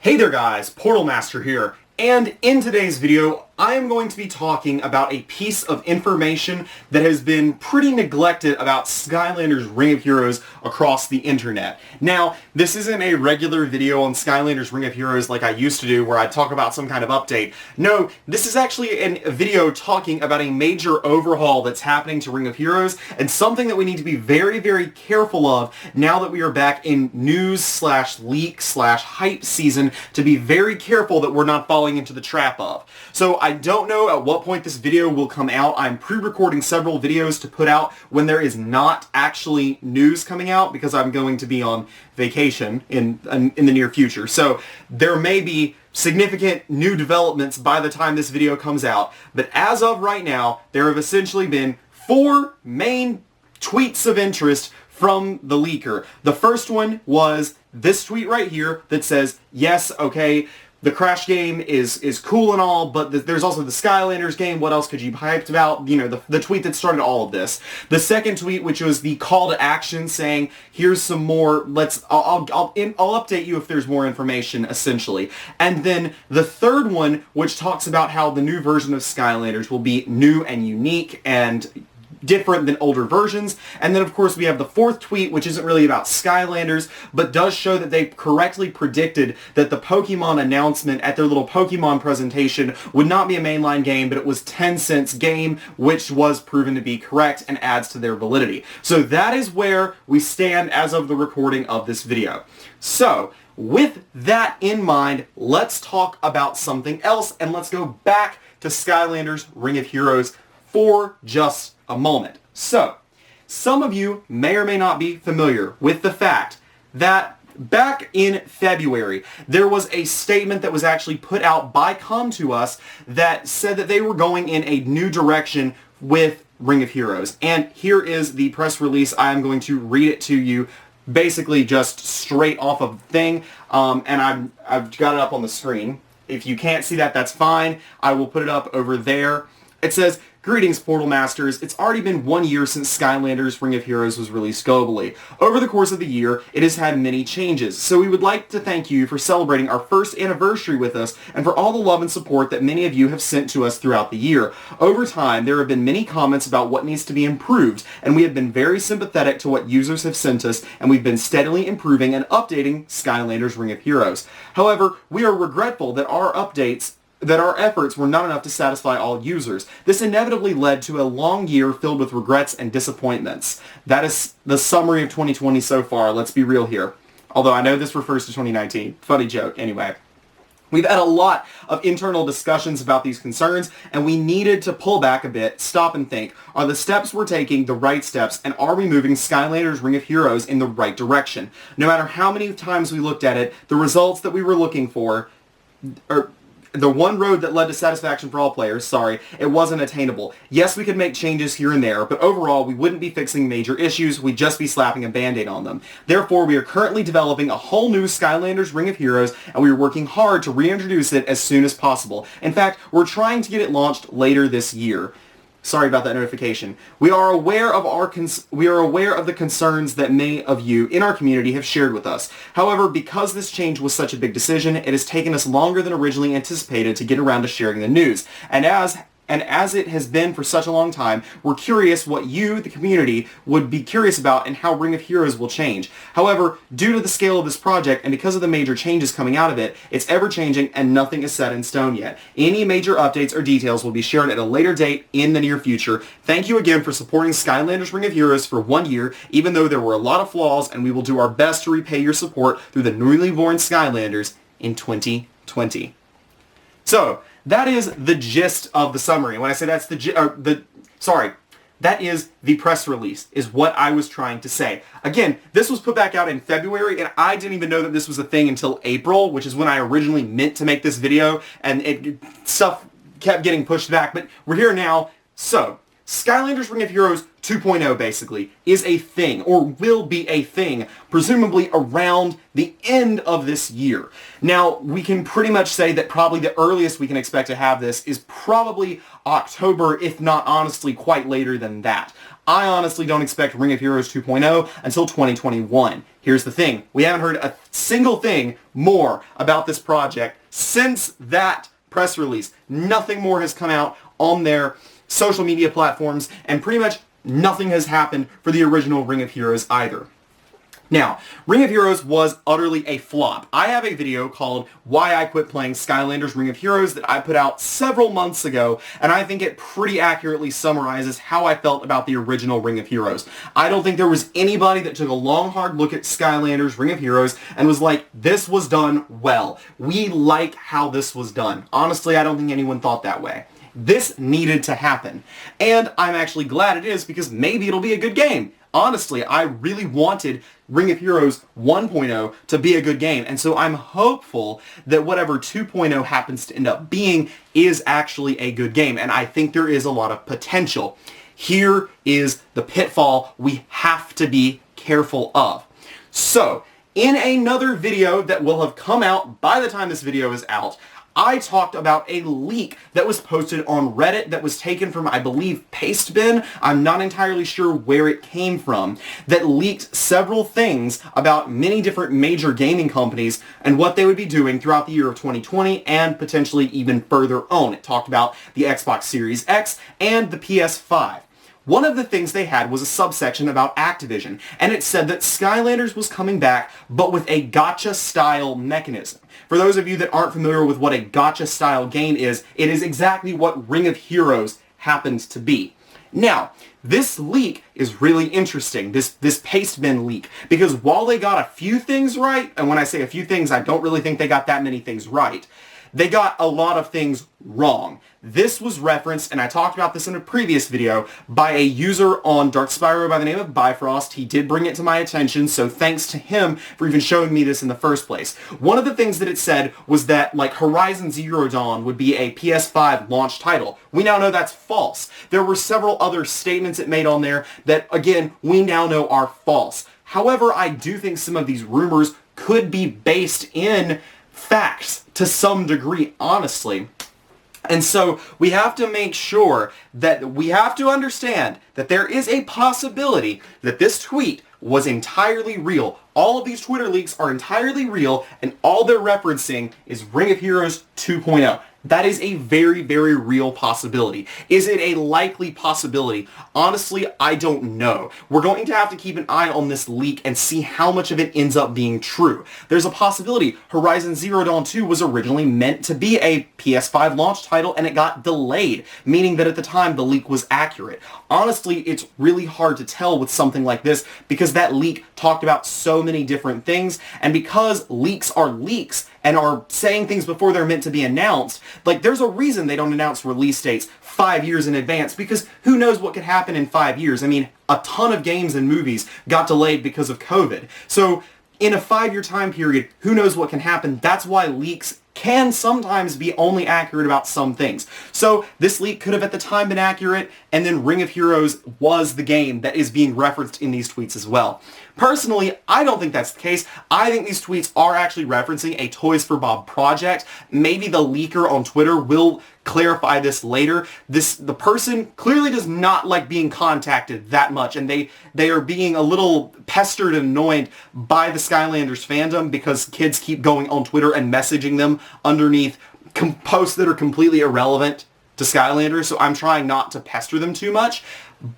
Hey there guys, Portal Master here, and in today's video I am going to be talking about a piece of information that has been pretty neglected about Skylanders Ring of Heroes across the internet. Now, this isn't a regular video on Skylanders Ring of Heroes like I used to do where I talk about some kind of update. No, this is actually a video talking about a major overhaul that's happening to Ring of Heroes and something that we need to be very, very careful of now that we are back in news/leak/hype season, to be very careful that we're not falling into the trap of. So I don't know at what point this video will come out. I'm pre-recording several videos to put out when there is not actually news coming out because I'm going to be on vacation in the near future. So there may be significant new developments by the time this video comes out. But as of right now, there have essentially been 4 main tweets of interest from the leaker. The first one was this tweet right here that says, yes, okay, the Crash game is cool and all, but there's also the Skylanders game. What else could you be hyped about? You know, the tweet that started all of this. The second tweet, which was the call to action saying, here's some more, I'll update you if there's more information, essentially. And then the third one, which talks about how the new version of Skylanders will be new and unique and different than older versions. And then of course we have the fourth tweet, which isn't really about Skylanders, but does show that they correctly predicted that the Pokemon announcement at their little Pokemon presentation would not be a mainline game, but it was 10 cents game, which was proven to be correct and adds to their validity. So that is where we stand as of the recording of this video. So with that in mind, let's talk about something else, and let's go back to Skylanders Ring of Heroes for just a moment. So, some of you may or may not be familiar with the fact that back in February, there was a statement that was actually put out by Com2Us that said that they were going in a new direction with Ring of Heroes. And here is the press release. I am going to read it to you, basically just straight off of the thing, and I've got it up on the screen. If you can't see that, that's fine. I will put it up over there. It says, "Greetings, Portal Masters. It's already been 1 year since Skylanders Ring of Heroes was released globally. Over the course of the year, it has had many changes, so we would like to thank you for celebrating our first anniversary with us and for all the love and support that many of you have sent to us throughout the year. Over time, there have been many comments about what needs to be improved, and we have been very sympathetic to what users have sent us, and we've been steadily improving and updating Skylanders Ring of Heroes. However, we are regretful that our efforts were not enough to satisfy all users. This inevitably led to a long year filled with regrets and disappointments." That is the summary of 2020 so far. Let's be real here. Although I know this refers to 2019. Funny joke, anyway. We've had a lot of internal discussions about these concerns, and we needed to pull back a bit, stop and think. Are the steps we're taking the right steps, and are we moving Skylanders Ring of Heroes in the right direction? No matter how many times we looked at it, the results that we were looking for, the one road that led to satisfaction for all players, it wasn't attainable. Yes, we could make changes here and there, but overall, we wouldn't be fixing major issues, we'd just be slapping a band-aid on them. Therefore, we are currently developing a whole new Skylanders Ring of Heroes, and we are working hard to reintroduce it as soon as possible. In fact, we're trying to get it launched later this year. Sorry about that notification. We are aware of the concerns that many of you in our community have shared with us. However, because this change was such a big decision, it has taken us longer than originally anticipated to get around to sharing the news. And as it has been for such a long time, we're curious what you, the community, would be curious about and how Ring of Heroes will change. However, due to the scale of this project and because of the major changes coming out of it, it's ever-changing and nothing is set in stone yet. Any major updates or details will be shared at a later date in the near future. Thank you again for supporting Skylanders Ring of Heroes for 1 year, even though there were a lot of flaws, and we will do our best to repay your support through the newly born Skylanders in 2020. So, that is the gist of the summary. When I say that's that is the press release, is what I was trying to say. Again, this was put back out in February, and I didn't even know that this was a thing until April, which is when I originally meant to make this video, and stuff kept getting pushed back, but we're here now. So, Skylanders Ring of Heroes 2.0 basically is a thing, or will be a thing, presumably around the end of this year. Now, we can pretty much say that probably the earliest we can expect to have this is probably October, if not honestly quite later than that. I honestly don't expect Ring of Heroes 2.0 until 2021. Here's the thing. We haven't heard a single thing more about this project since that press release. Nothing more has come out on their social media platforms, and pretty much nothing has happened for the original Ring of Heroes either. Now, Ring of Heroes was utterly a flop. I have a video called Why I Quit Playing Skylanders Ring of Heroes that I put out several months ago, and I think it pretty accurately summarizes how I felt about the original Ring of Heroes. I don't think there was anybody that took a long, hard look at Skylanders Ring of Heroes and was like, this was done well. We like how this was done. Honestly, I don't think anyone thought that way. This needed to happen. And I'm actually glad it is, because maybe it'll be a good game. Honestly, I really wanted Ring of Heroes 1.0 to be a good game, and so I'm hopeful that whatever 2.0 happens to end up being is actually a good game, and I think there is a lot of potential. Here is the pitfall we have to be careful of. So, in another video that will have come out by the time this video is out, I talked about a leak that was posted on Reddit that was taken from, I believe, Pastebin. I'm not entirely sure where it came from, that leaked several things about many different major gaming companies and what they would be doing throughout the year of 2020 and potentially even further on. It talked about the Xbox Series X and the PS5. One of the things they had was a subsection about Activision, and it said that Skylanders was coming back, but with a gacha-style mechanism. For those of you that aren't familiar with what a gacha-style game is, it is exactly what Ring of Heroes happens to be. Now, this leak is really interesting, this Pastebin leak, because while they got a few things right, and when I say a few things, I don't really think they got that many things right, they got a lot of things wrong. This was referenced, and I talked about this in a previous video, by a user on Dark Spyro by the name of Bifrost. He did bring it to my attention, so thanks to him for even showing me this in the first place. One of the things that it said was that, like, Horizon Zero Dawn would be a PS5 launch title. We now know that's false. There were several other statements it made on there that, again, we now know are false. However, I do think some of these rumors could be based in facts to some degree, honestly. And so we have to make sure that we have to understand that there is a possibility that this tweet was entirely real. All of these Twitter leaks are entirely real, and all they're referencing is Ring of Heroes 2.0. That is a very, very real possibility. Is it a likely possibility? Honestly, I don't know. We're going to have to keep an eye on this leak and see how much of it ends up being true. There's a possibility Horizon Zero Dawn 2 was originally meant to be a PS5 launch title and it got delayed, meaning that at the time the leak was accurate. Honestly, it's really hard to tell with something like this because that leak talked about so many different things, and because leaks are leaks and are saying things before they're meant to be announced, like, there's a reason they don't announce release dates 5 years in advance, because who knows what could happen in 5 years. I mean, a ton of games and movies got delayed because of COVID. So in a 5-year time period, who knows what can happen. That's why leaks can sometimes be only accurate about some things. So this leak could have at the time been accurate, and then Ring of Heroes was the game that is being referenced in these tweets as well. Personally, I don't think that's the case. I think these tweets are actually referencing a Toys for Bob project. Maybe the leaker on Twitter will clarify this later. The person clearly does not like being contacted that much, and they are being a little pestered and annoyed by the Skylanders fandom because kids keep going on Twitter and messaging them underneath posts that are completely irrelevant to Skylanders, so I'm trying not to pester them too much.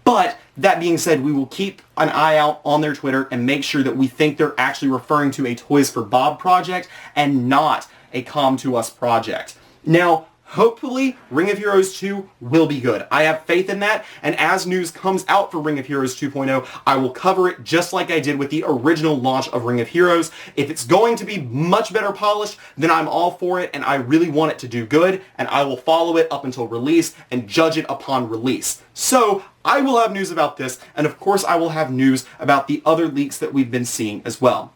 But that being said, we will keep an eye out on their Twitter and make sure that we think they're actually referring to a Toys for Bob project and not a Come to Us project. Now, hopefully, Ring of Heroes 2 will be good. I have faith in that, and as news comes out for Ring of Heroes 2.0, I will cover it just like I did with the original launch of Ring of Heroes. If it's going to be much better polished, then I'm all for it, and I really want it to do good, and I will follow it up until release and judge it upon release. So, I will have news about this, and of course I will have news about the other leaks that we've been seeing as well.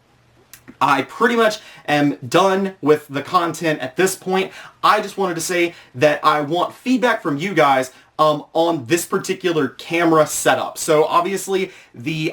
I pretty much am done with the content at this point. I just wanted to say that I want feedback from you guys on this particular camera setup. So obviously,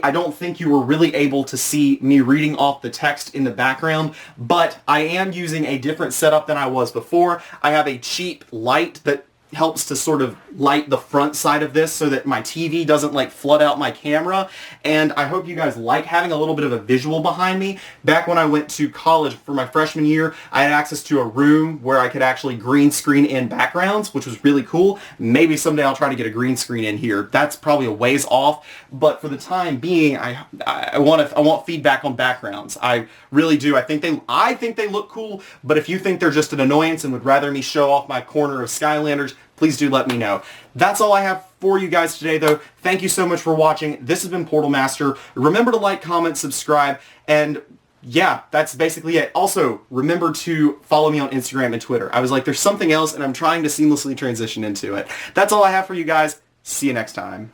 I don't think you were really able to see me reading off the text in the background, but I am using a different setup than I was before. I have a cheap light that helps to sort of light the front side of this so that my TV doesn't like flood out my camera. And I hope you guys like having a little bit of a visual behind me. Back when I went to college for my freshman year, I had access to a room where I could actually green screen in backgrounds, which was really cool. Maybe someday I'll try to get a green screen in here. That's probably a ways off, but for the time being, I want feedback on backgrounds. I really do. I think they look cool, but if you think they're just an annoyance and would rather me show off my corner of Skylanders, please do let me know. That's all I have for you guys today, though. Thank you so much for watching. This has been Portal Master. Remember to like, comment, subscribe, and yeah, that's basically it. Also, remember to follow me on Instagram and Twitter. I was like, there's something else, and I'm trying to seamlessly transition into it. That's all I have for you guys. See you next time.